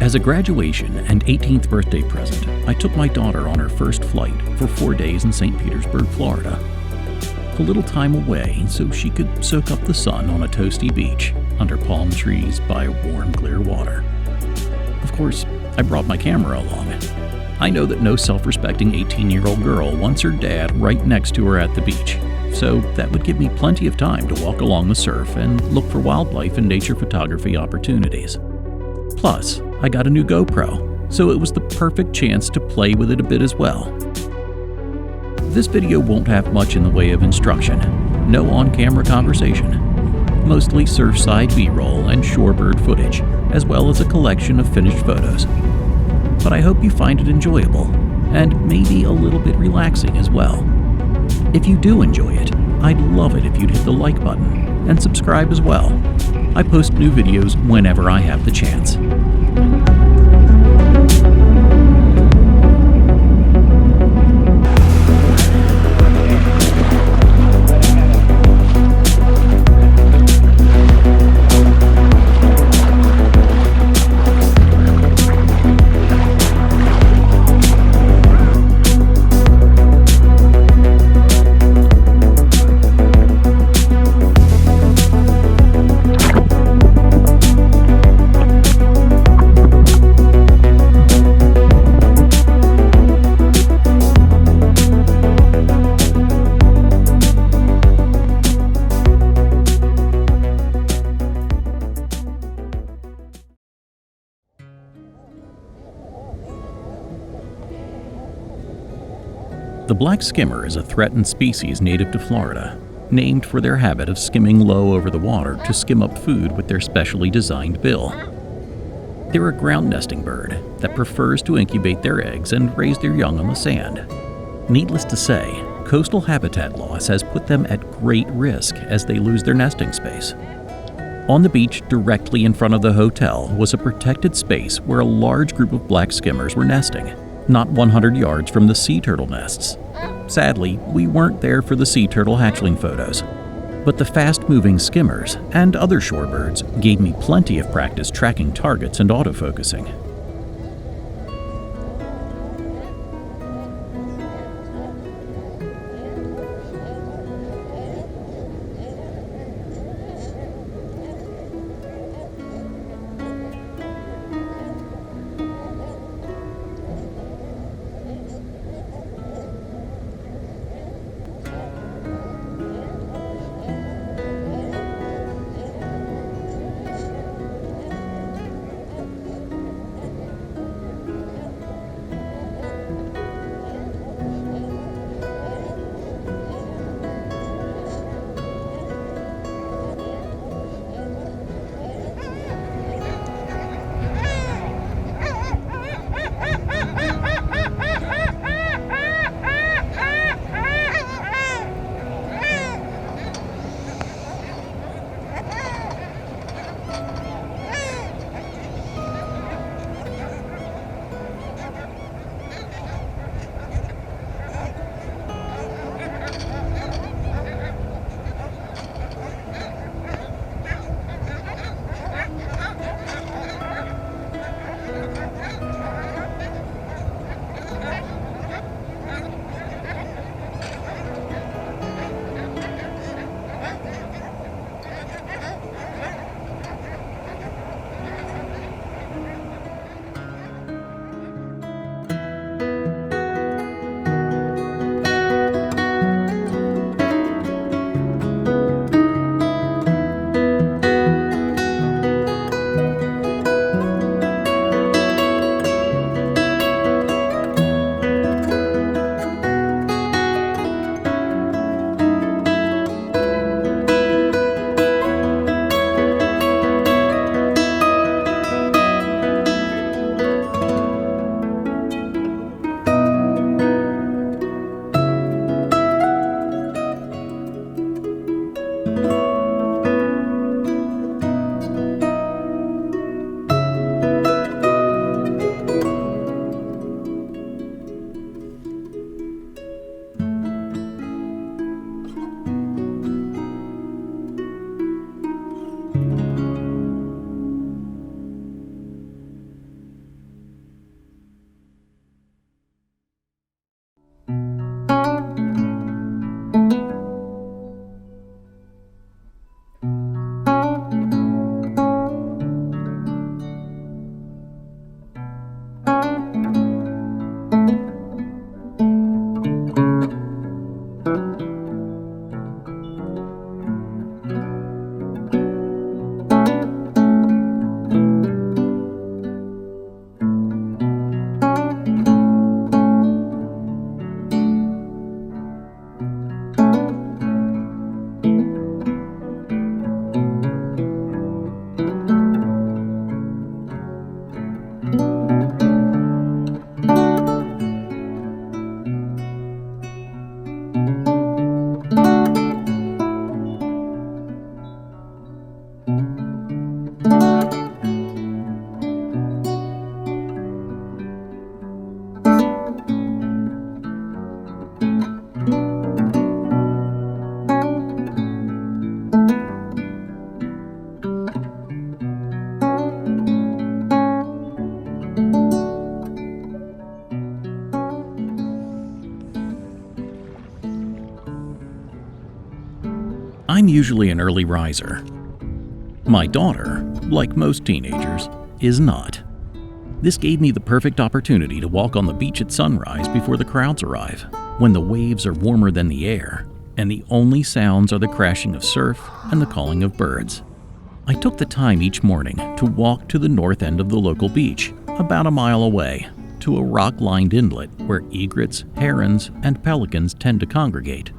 As a graduation and 18th birthday present, I took my daughter on her first flight for 4 days in St. Petersburg, Florida. A little time away so she could soak up the sun on a toasty beach under palm trees by warm, clear water. Of course, I brought my camera along. I know that no self-respecting 18-year-old girl wants her dad right next to her at the beach, so that would give me plenty of time to walk along the surf and look for wildlife and nature photography opportunities. Plus, I got a new GoPro, so it was the perfect chance to play with it a bit as well. This video won't have much in the way of instruction, no on-camera conversation, mostly surfside B-roll and shorebird footage, as well as a collection of finished photos. But I hope you find it enjoyable, and maybe a little bit relaxing as well. If you do enjoy it, I'd love it if you'd hit the like button, and subscribe as well. I post new videos whenever I have the chance. The black skimmer is a threatened species native to Florida, named for their habit of skimming low over the water to skim up food with their specially designed bill. They're a ground nesting bird that prefers to incubate their eggs and raise their young on the sand. Needless to say, coastal habitat loss has put them at great risk as they lose their nesting space. On the beach directly in front of the hotel was a protected space where a large group of black skimmers were nesting, not 100 yards from the sea turtle nests. Sadly, we weren't there for the sea turtle hatchling photos, but the fast-moving skimmers and other shorebirds gave me plenty of practice tracking targets and autofocusing. I'm usually an early riser. My daughter, like most teenagers, is not. This gave me the perfect opportunity to walk on the beach at sunrise before the crowds arrive, when the waves are warmer than the air, and the only sounds are the crashing of surf and the calling of birds. I took the time each morning to walk to the north end of the local beach, about a mile away, to a rock-lined inlet where egrets, herons, and pelicans tend to congregate.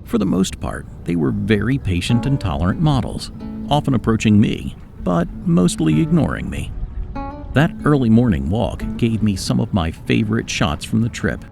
For the most part, they were very patient and tolerant models, often approaching me, but mostly ignoring me. That early morning walk gave me some of my favorite shots from the trip.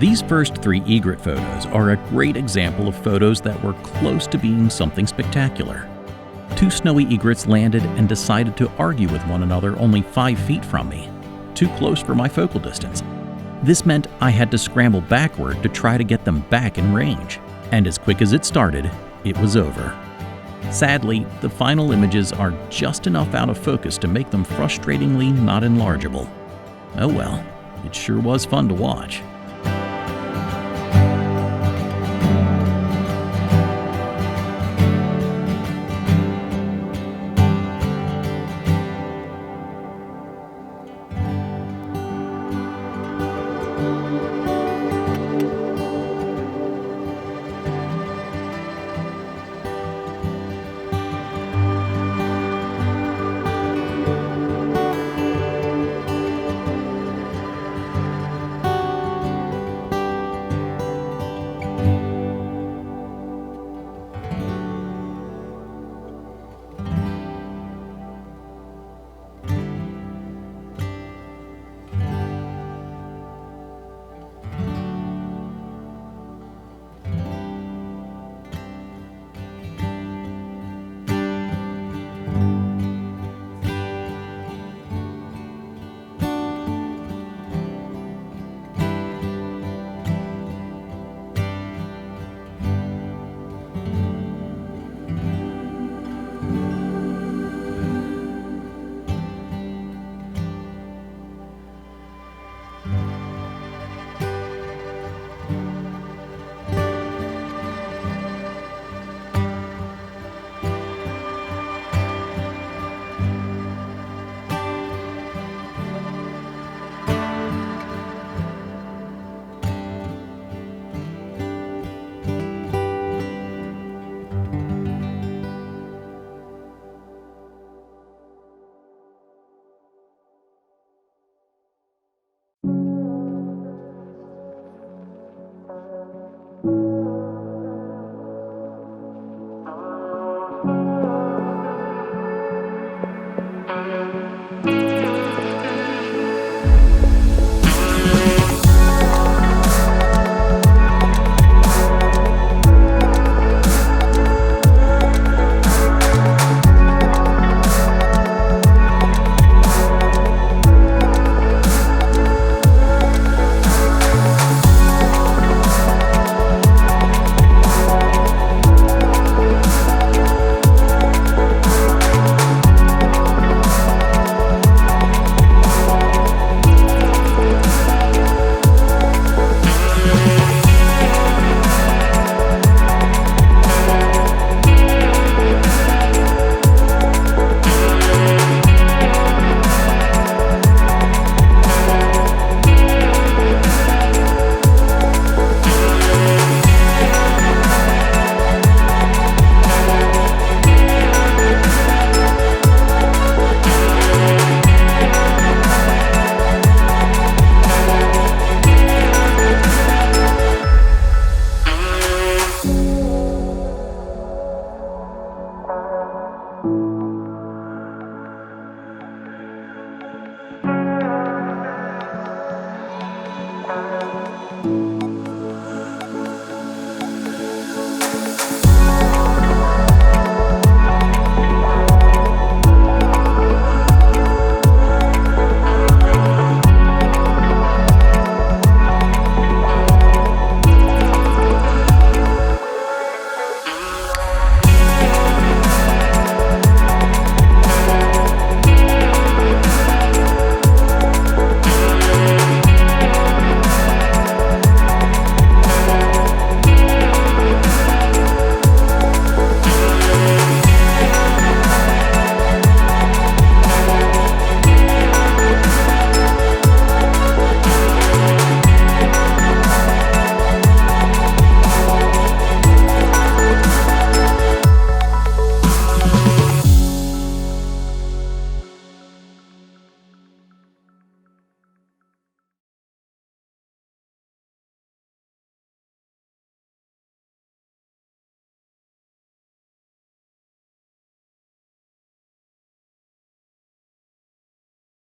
These first 3 egret photos are a great example of photos that were close to being something spectacular. 2 snowy egrets landed and decided to argue with one another only 5 feet from me, too close for my focal distance. This meant I had to scramble backward to try to get them back in range, and as quick as it started, it was over. Sadly, the final images are just enough out of focus to make them frustratingly not enlargeable. Oh well, it sure was fun to watch.